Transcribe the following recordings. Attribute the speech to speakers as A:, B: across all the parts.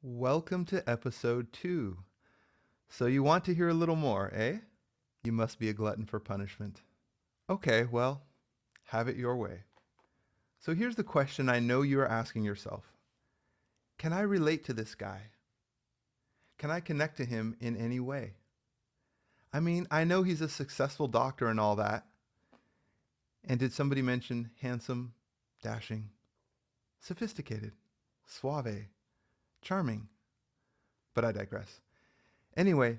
A: Welcome to episode 2. So you want to hear a little more, eh? You must be a glutton for punishment. Okay, well, have it your way. So here's the question I know you are asking yourself. Can I relate to this guy? Can I connect to him in any way? I mean, I know he's a successful doctor and all that. And did somebody mention handsome, dashing, sophisticated, suave, charming? But I digress. Anyway,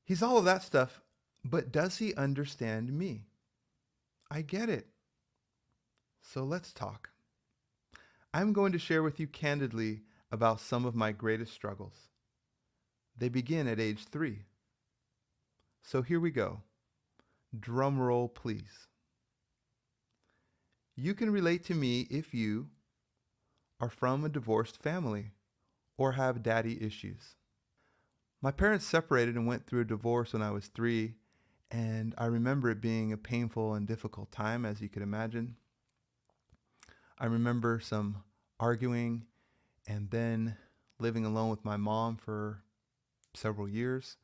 A: he's all of that stuff, but does he understand me? I get it. So let's talk. I'm going to share with you candidly about some of my greatest struggles. They begin at age 3. So here we go. Drum roll, please. You can relate to me if you are from a divorced family or have daddy issues. My parents separated and went through a divorce when I was 3, and I remember it being a painful and difficult time, as you could imagine. I remember some arguing and then living alone with my mom for several years.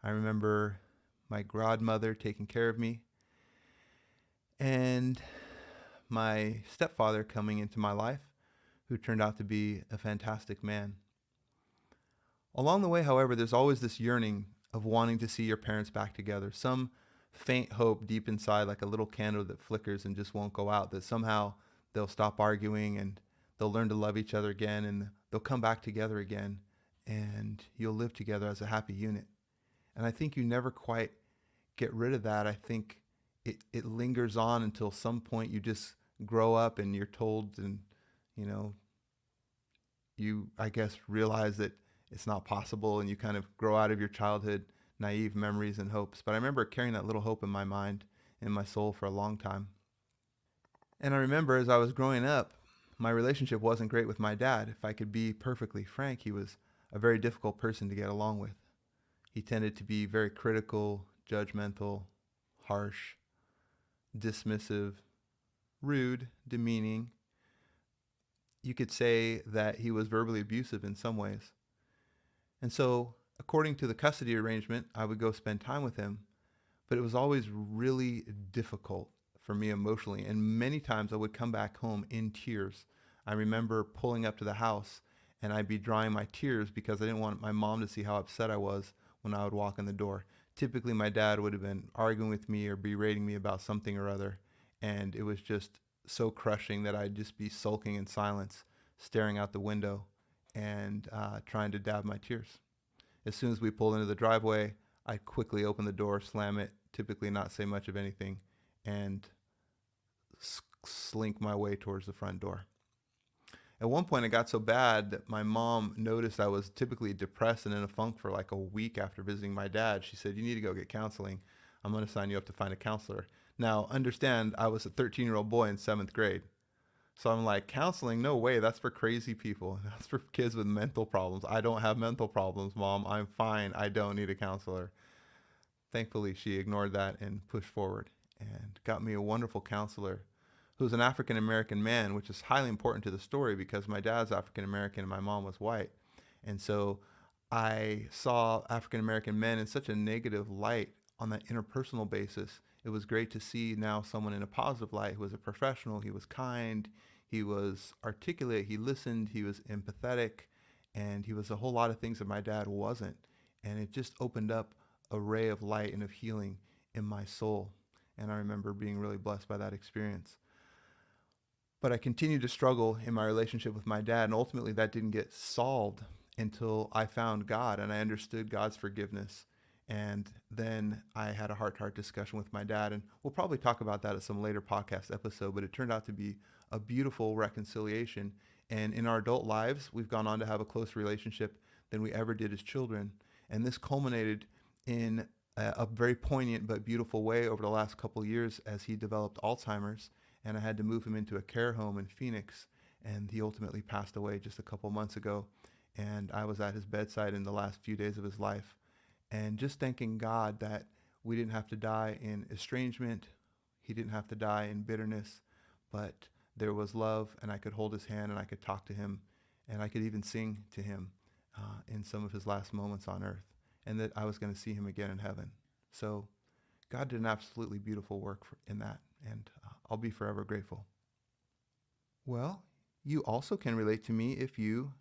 A: I remember my godmother taking care of me and my stepfather coming into my life, who turned out to be a fantastic man. Along the way, however, there's always this yearning of wanting to see your parents back together. Some faint hope deep inside, like a little candle that flickers and just won't go out, that somehow they'll stop arguing and they'll learn to love each other again and they'll come back together again and you'll live together as a happy unit. And I think you never quite get rid of that. I think it lingers on until some point you just grow up and you're told and, you know, you, I guess, realize that it's not possible and you kind of grow out of your childhood naive memories and hopes. But I remember carrying that little hope in my mind, in my soul for a long time. And I remember as I was growing up, my relationship wasn't great with my dad. If I could be perfectly frank, he was a very difficult person to get along with. He tended to be very critical, judgmental, harsh, dismissive, rude, demeaning. You could say that he was verbally abusive in some ways. And so, according to the custody arrangement, I would go spend time with him, but it was always really difficult for me emotionally. And many times I would come back home in tears. I remember pulling up to the house and I'd be drying my tears because I didn't want my mom to see how upset I was when I would walk in the door. Typically, my dad would have been arguing with me or berating me about something or other. And it was just so crushing that I'd just be sulking in silence, staring out the window and trying to dab my tears. As soon as we pulled into the driveway, I'd quickly open the door, slam it, typically not say much of anything, and slink my way towards the front door. At one point, it got so bad that my mom noticed I was typically depressed and in a funk for like a week after visiting my dad. She said, "You need to go get counseling. I'm going to sign you up to find a counselor." Now, understand, I was a 13-year-old boy in 7th grade. So I'm like, counseling? No way. That's for crazy people. That's for kids with mental problems. I don't have mental problems, Mom. I'm fine. I don't need a counselor. Thankfully, she ignored that and pushed forward and got me a wonderful counselor who's an African American man, which is highly important to the story because my dad's African American and my mom was white. And so I saw African American men in such a negative light on that interpersonal basis. It was great to see now someone in a positive light who was a professional. He was kind, he was articulate, he listened, he was empathetic, and he was a whole lot of things that my dad wasn't. And it just opened up a ray of light and of healing in my soul. And I remember being really blessed by that experience. But I continued to struggle in my relationship with my dad, and ultimately that didn't get solved until I found God and I understood God's forgiveness. And then I had a heart-to-heart discussion with my dad, and we'll probably talk about that at some later podcast episode, but it turned out to be a beautiful reconciliation. And in our adult lives, we've gone on to have a closer relationship than we ever did as children. And this culminated in a very poignant but beautiful way over the last couple of years as he developed Alzheimer's, and I had to move him into a care home in Phoenix, and he ultimately passed away just a couple months ago. And I was at his bedside in the last few days of his life, and just thanking God that we didn't have to die in estrangement, he didn't have to die in bitterness, but there was love, and I could hold his hand and I could talk to him, and I could even sing to him in some of his last moments on earth, and that I was going to see him again in heaven. So God did an absolutely beautiful work in that, and I'll be forever grateful. Well, you also can relate to me if you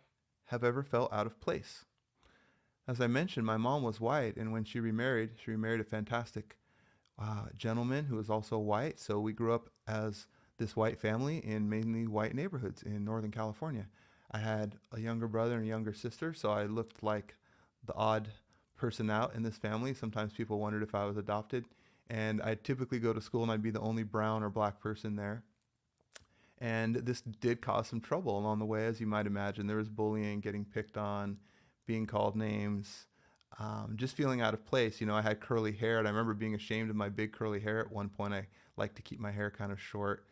A: have ever felt out of place. As I mentioned, my mom was white, and when she remarried a fantastic gentleman who was also white. So we grew up as this white family in mainly white neighborhoods in Northern California. I had a younger brother and a younger sister, so I looked like the odd person out in this family. Sometimes people wondered if I was adopted, and I'd typically go to school and I'd be the only brown or black person there. And this did cause some trouble along the way, as you might imagine. There was bullying, getting picked on, being called names, just feeling out of place. You know, I had curly hair, and I remember being ashamed of my big curly hair at one point. I liked to keep my hair kind of short.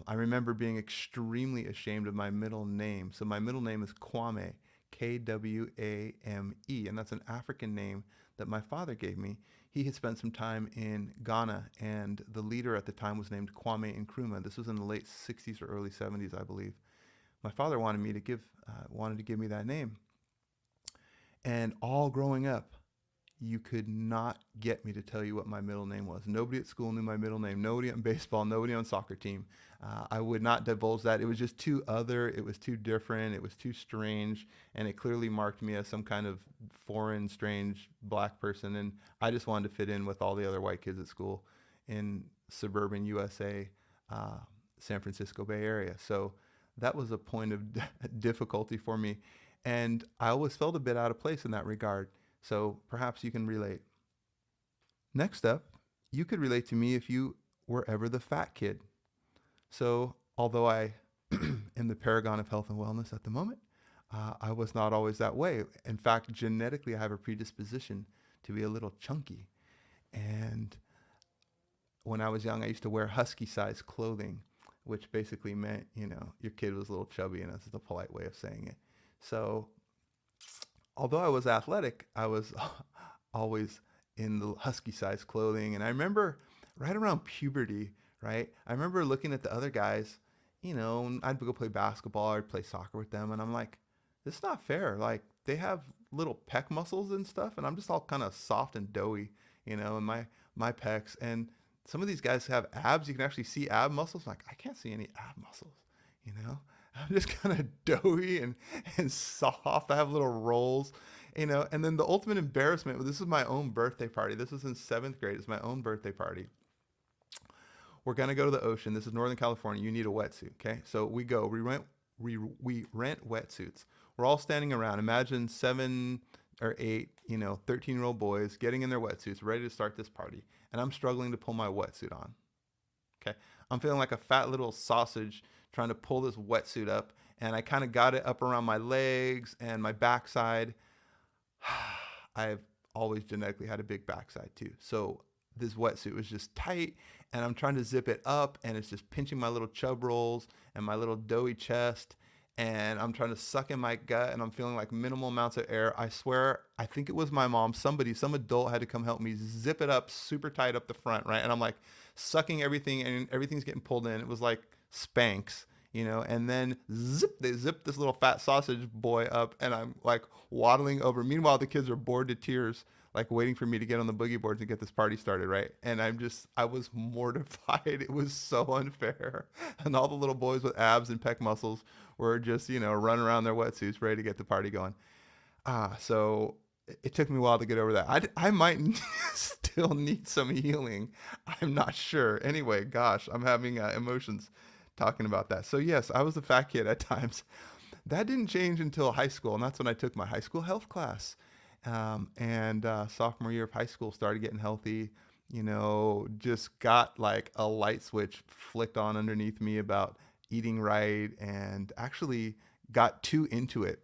A: I remember being extremely ashamed of my middle name. So my middle name is Kwame, Kwame, and that's an African name that my father gave me. He had spent some time in Ghana, and the leader at the time was named Kwame Nkrumah. This was in the late 60s or early 70s, I believe. My father wanted to give me that name. And all growing up, you could not get me to tell you what my middle name was. Nobody at school knew my middle name. Nobody on baseball, nobody on soccer team. I would not divulge that. It was just too other. It was too different. It was too strange. And it clearly marked me as some kind of foreign, strange black person. And I just wanted to fit in with all the other white kids at school in suburban USA, San Francisco Bay Area. So that was a point of difficulty for me. And I always felt a bit out of place in that regard. So perhaps you can relate. Next up, you could relate to me if you were ever the fat kid. So although I am the paragon of health and wellness at the moment, I was not always that way. In fact, genetically, I have a predisposition to be a little chunky. And when I was young, I used to wear husky-sized clothing, which basically meant, you know, your kid was a little chubby, and that's the polite way of saying it. So although I was athletic, I was always in the husky-sized clothing. And I remember right around puberty, right? I remember looking at the other guys, you know, I'd go play basketball or play soccer with them, and I'm like, this is not fair. Like, they have little pec muscles and stuff, and I'm just all kind of soft and doughy, you know, and my pecs. And some of these guys have abs. You can actually see ab muscles. I'm like, I can't see any ab muscles, you know? I'm just kind of doughy and soft. I have little rolls, you know. And then the ultimate embarrassment, this is my own birthday party. This was in 7th grade. It's my own birthday party. We're going to go to the ocean. This is Northern California. You need a wetsuit, okay? So we go. We rent wetsuits. We're all standing around. Imagine 7 or 8, you know, 13-year-old boys getting in their wetsuits, ready to start this party. And I'm struggling to pull my wetsuit on, okay? I'm feeling like a fat little sausage trying to pull this wetsuit up, and I kind of got it up around my legs and my backside. I've always genetically had a big backside too. So this wetsuit was just tight, and I'm trying to zip it up, and it's just pinching my little chub rolls and my little doughy chest, and I'm trying to suck in my gut, and I'm feeling like minimal amounts of air. I swear, I think it was my mom. Some adult had to come help me zip it up super tight up the front, right? And I'm like sucking everything, and everything's getting pulled in. It was like Spanx, you know, and then they zip this little fat sausage boy up, and I'm like waddling over. Meanwhile, the kids are bored to tears, like waiting for me to get on the boogie boards and get this party started, right? And I was mortified. It was so unfair. And all the little boys with abs and pec muscles were just, you know, running around their wetsuits ready to get the party going. So it took me a while to get over that. I might still need some healing. I'm not sure. Anyway, gosh, I'm having emotions talking about that. So yes, I was a fat kid at times. That didn't change until high school, and that's when I took my high school health class. And sophomore year of high school, started getting healthy, you know, just got like a light switch flicked on underneath me about eating right, and actually got too into it.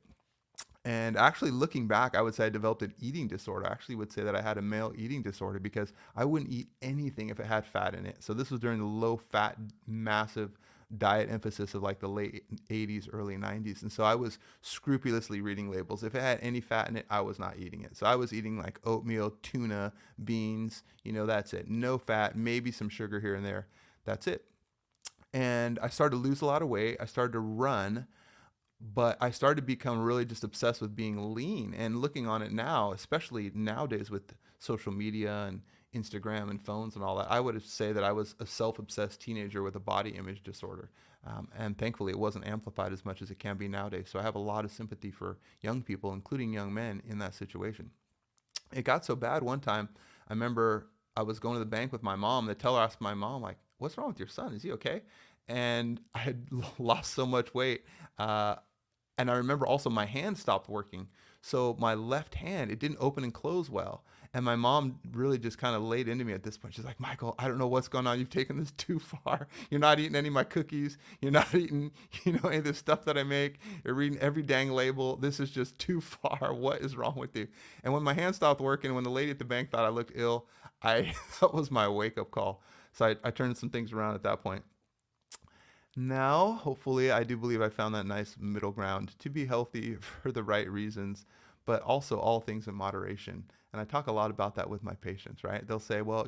A: And actually looking back, I would say I developed an eating disorder. I actually would say that I had a male eating disorder because I wouldn't eat anything if it had fat in it. So this was during the low fat, massive diet emphasis of like the late 80s, early 90s. And so I was scrupulously reading labels. If it had any fat in it, I was not eating it. So I was eating like oatmeal, tuna, beans, you know, that's it. No fat, maybe some sugar here and there. That's it. And I started to lose a lot of weight. I started to run. But I started to become really just obsessed with being lean, and looking on it now, especially nowadays with social media and Instagram and phones and all that, I would say that I was a self-obsessed teenager with a body image disorder. And thankfully, it wasn't amplified as much as it can be nowadays. So I have a lot of sympathy for young people, including young men, in that situation. It got so bad one time. I remember I was going to the bank with my mom. The teller asked my mom, like, "What's wrong with your son? Is he okay?" And I had lost so much weight. Uh, and I remember also my hand stopped working. So my left hand, it didn't open and close well. And my mom really just kind of laid into me at this point. She's like, "Michael, I don't know what's going on. You've taken this too far. You're not eating any of my cookies. You're not eating, any of the stuff that I make. You're reading every dang label. This is just too far. What is wrong with you?" And when my hand stopped working, when the lady at the bank thought I looked ill, that was my wake up call. So I turned some things around at that point. Now, hopefully, I do believe I found that nice middle ground to be healthy for the right reasons, but also all things in moderation. And I talk a lot about that with my patients, right? They'll say, well,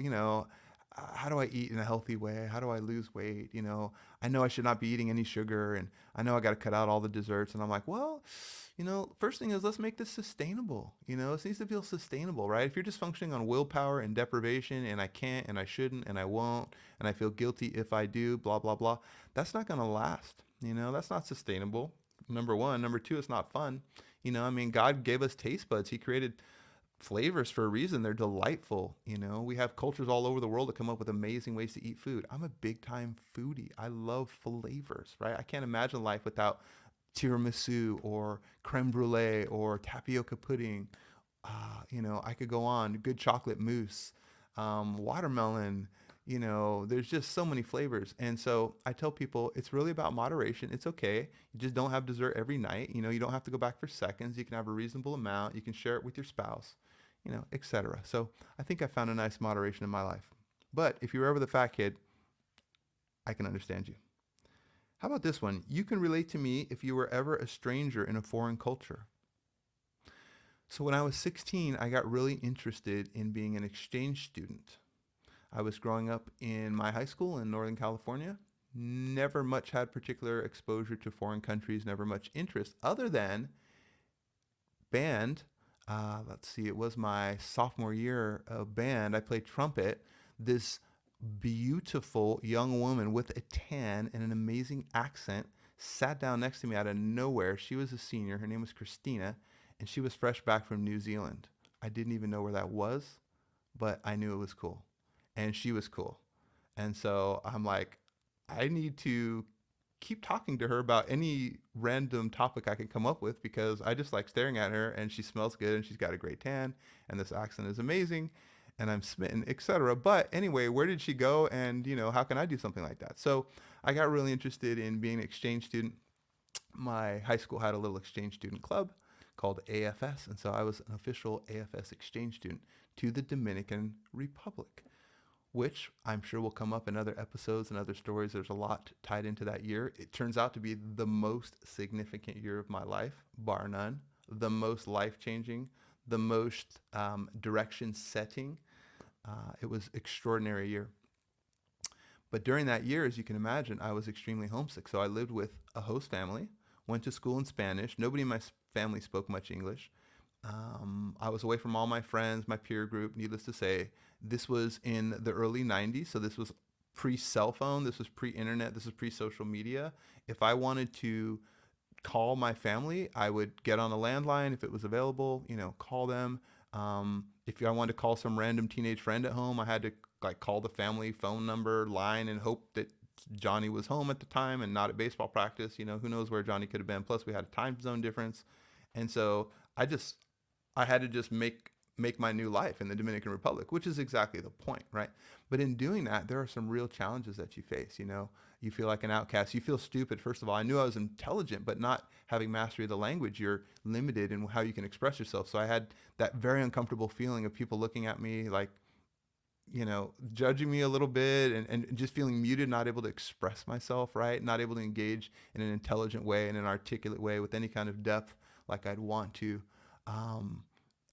A: how do I eat in a healthy way? How do I lose weight? I know I should not be eating any sugar, and I know I got to cut out all the desserts. And I'm like, well, first thing is let's make this sustainable. It needs to feel sustainable, right? If you're just functioning on willpower and deprivation, and I can't, and I shouldn't, and I won't, and I feel guilty if I do, blah, blah, blah, that's not going to last. That's not sustainable. Number one. Number two, it's not fun. God gave us taste buds. He created flavors for a reason. They're delightful. We have cultures all over the world that come up with amazing ways to eat food. I'm a big time foodie. I love flavors, right? I can't imagine life without tiramisu or creme brulee or tapioca pudding. I could go on. Good chocolate mousse, watermelon. There's just so many flavors. And so I tell people it's really about moderation. It's okay. You just don't have dessert every night. You don't have to go back for seconds. You can have a reasonable amount. You can share it with your spouse, etc. So I think I found a nice moderation in my life. But if you're ever the fat kid, I can understand you. How about this one? You can relate to me if you were ever a stranger in a foreign culture. So when I was 16, I got really interested in being an exchange student. I was growing up in my high school in Northern California. Never much had particular exposure to foreign countries, never much interest other than band. Let's see, it was my sophomore year of band. I played trumpet. This beautiful young woman with a tan and an amazing accent sat down next to me out of nowhere. She was a senior. Her name was Christina, and she was fresh back from New Zealand. I didn't even know where that was, but I knew it was cool. And she was cool. And so I'm like, I need to keep talking to her about any random topic I can come up with because I just like staring at her, and she smells good, and she's got a great tan, and this accent is amazing, and I'm smitten, etc. But anyway, where did she go, and how can I do something like that? So I got really interested in being an exchange student. My high school had a little exchange student club called AFS, and so I was an official AFS exchange student to the Dominican Republic, which I'm sure will come up in other episodes and other stories. There's a lot tied into that year. It turns out to be the most significant year of my life, bar none, the most life-changing, the most direction-setting. It was an extraordinary year. But during that year, as you can imagine, I was extremely homesick. So I lived with a host family, went to school in Spanish. Nobody in my family spoke much English. I was away from all my friends, my peer group, needless to say. This was in the early 90s, so this was pre-cell phone, this was pre-internet, this was pre-social media. If I wanted to call my family, I would get on a landline if it was available, call them. If I wanted to call some random teenage friend at home, I had to call the family phone number line and hope that Johnny was home at the time and not at baseball practice. Who knows where Johnny could have been. Plus, we had a time zone difference. And so I had to just make my new life in the Dominican Republic, which is exactly the point, right? But in doing that, there are some real challenges that you face. You feel like an outcast. You feel stupid. First of all, I knew I was intelligent, but not having mastery of the language, you're limited in how you can express yourself. So I had that very uncomfortable feeling of people looking at me like, judging me a little bit and just feeling muted, not able to express myself, right? Not able to engage in an intelligent way, in an articulate way with any kind of depth like I'd want to.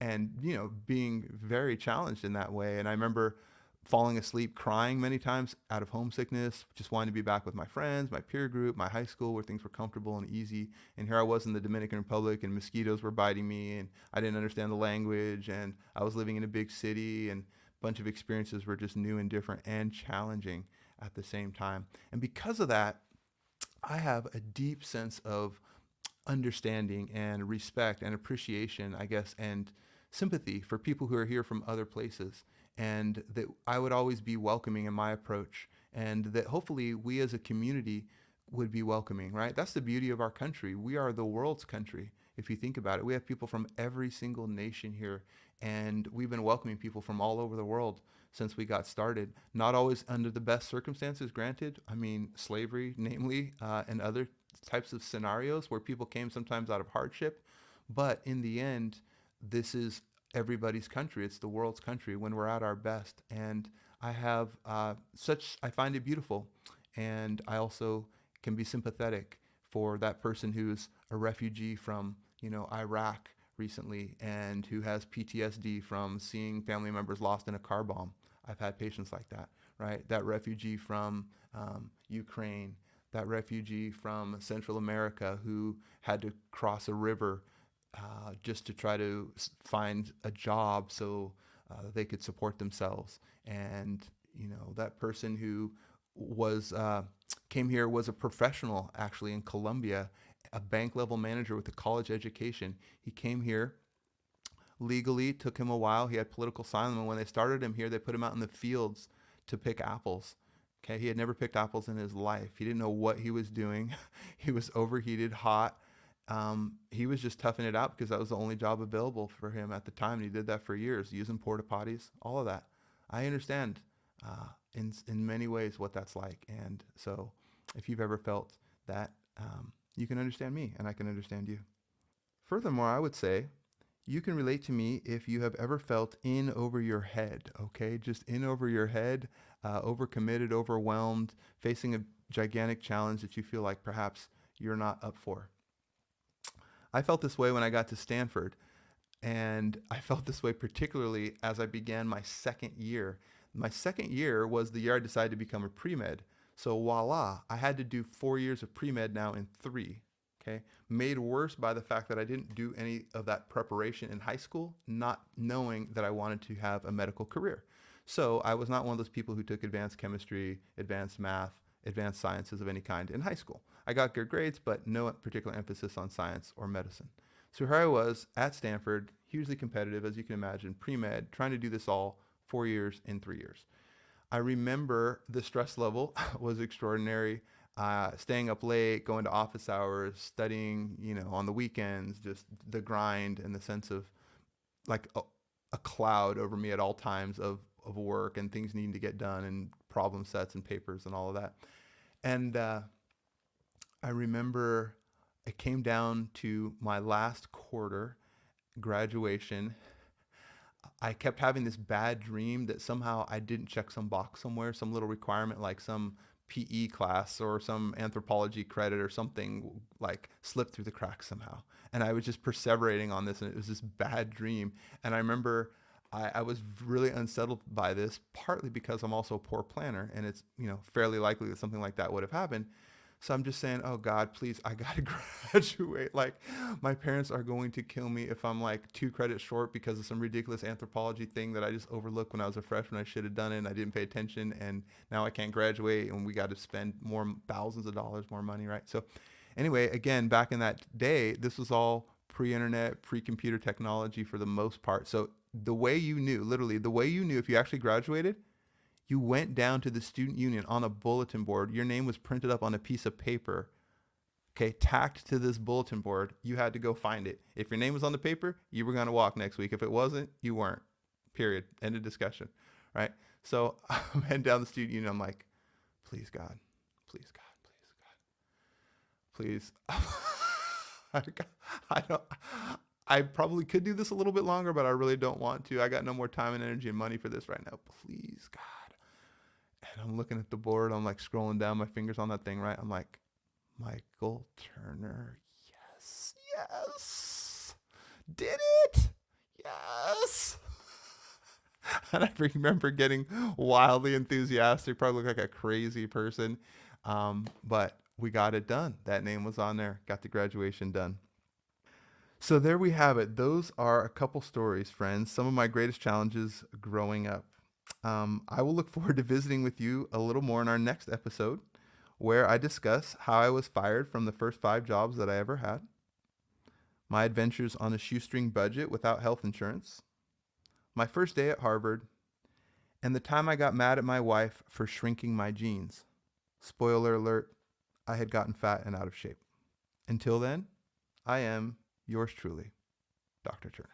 A: And being very challenged in that way. And I remember falling asleep, crying many times out of homesickness, just wanting to be back with my friends, my peer group, my high school where things were comfortable and easy. And here I was in the Dominican Republic and mosquitoes were biting me and I didn't understand the language and I was living in a big city and a bunch of experiences were just new and different and challenging at the same time. And because of that, I have a deep sense of understanding and respect and appreciation, I guess, and sympathy for people who are here from other places. And that I would always be welcoming in my approach. And that hopefully we as a community would be welcoming, right? That's the beauty of our country. We are the world's country. If you think about it, we have people from every single nation here. And we've been welcoming people from all over the world since we got started. Not always under the best circumstances, granted. I mean, slavery, namely, and other types of scenarios where people came sometimes out of hardship. But in the end, this is everybody's country. It's the world's country when we're at our best. And I have I find it beautiful. And I also can be sympathetic for that person who's a refugee from, Iraq recently and who has PTSD from seeing family members lost in a car bomb. I've had patients like that, right? That refugee from Ukraine, that refugee from Central America who had to cross a river just to try to find a job so they could support themselves. And, that person who was came here was a professional actually in Colombia, a bank level manager with a college education. He came here legally, took him a while. He had political asylum, and when they started him here, they put him out in the fields to pick apples. Okay, he had never picked apples in his life. He didn't know what he was doing. He was overheated, hot. He was just toughing it out because that was the only job available for him at the time. And he did that for years, using porta potties, all of that. I understand in many ways what that's like. And so if you've ever felt that, you can understand me and I can understand you. Furthermore, I would say you can relate to me if you have ever felt in over your head, okay? Just in over your head, overcommitted, overwhelmed, facing a gigantic challenge that you feel like perhaps you're not up for. I felt this way when I got to Stanford, and I felt this way particularly as I began my second year. My second year was the year I decided to become a pre-med. So voila, I had to do 4 years of pre-med now in 3. Okay, made worse by the fact that I didn't do any of that preparation in high school, not knowing that I wanted to have a medical career. So I was not one of those people who took advanced chemistry, advanced math, advanced sciences of any kind in high school. I got good grades, but no particular emphasis on science or medicine. So here I was at Stanford, hugely competitive, as you can imagine, pre-med, trying to do this all 4 years in 3 years. I remember the stress level was extraordinary. Staying up late, going to office hours, studying, on the weekends, just the grind and the sense of like a cloud over me at all times of work and things needing to get done and problem sets and papers and all of that. And I remember it came down to my last quarter, graduation. I kept having this bad dream that somehow I didn't check some box somewhere, some little requirement like some PE class or some anthropology credit or something like slipped through the cracks somehow. And I was just perseverating on this and it was this bad dream. And I remember I was really unsettled by this, partly because I'm also a poor planner and it's, fairly likely that something like that would have happened. So I'm just saying, oh God, please, I got to graduate. Like my parents are going to kill me if I'm like 2 credits short because of some ridiculous anthropology thing that I just overlooked when I was a freshman. I should have done it and I didn't pay attention and now I can't graduate and we got to spend more thousands of dollars, more money, right? So anyway, again, back in that day, this was all pre-internet, pre-computer technology for the most part. So the way you knew, literally the way you knew if you actually graduated, you went down to the student union on a bulletin board. Your name was printed up on a piece of paper, okay, tacked to this bulletin board. You had to go find it. If your name was on the paper, you were going to walk next week. If it wasn't, you weren't. Period. End of discussion, right? So I'm heading down the student union. I'm like, please, God, please, God, please, God, please. I probably could do this a little bit longer, but I really don't want to. I got no more time and energy and money for this right now. Please, God. And I'm looking at the board. I'm like scrolling down, my fingers on that thing, right? I'm like, Michael Turner. Yes. Yes. Did it. Yes. And I remember getting wildly enthusiastic, probably looked like a crazy person. But we got it done. That name was on there. Got the graduation done. So there we have it. Those are a couple stories, friends. Some of my greatest challenges growing up. I will look forward to visiting with you a little more in our next episode, where I discuss how I was fired from the first 5 jobs that I ever had, my adventures on a shoestring budget without health insurance, my first day at Harvard, and the time I got mad at my wife for shrinking my jeans. Spoiler alert, I had gotten fat and out of shape. Until then, I am yours truly, Dr. Turner.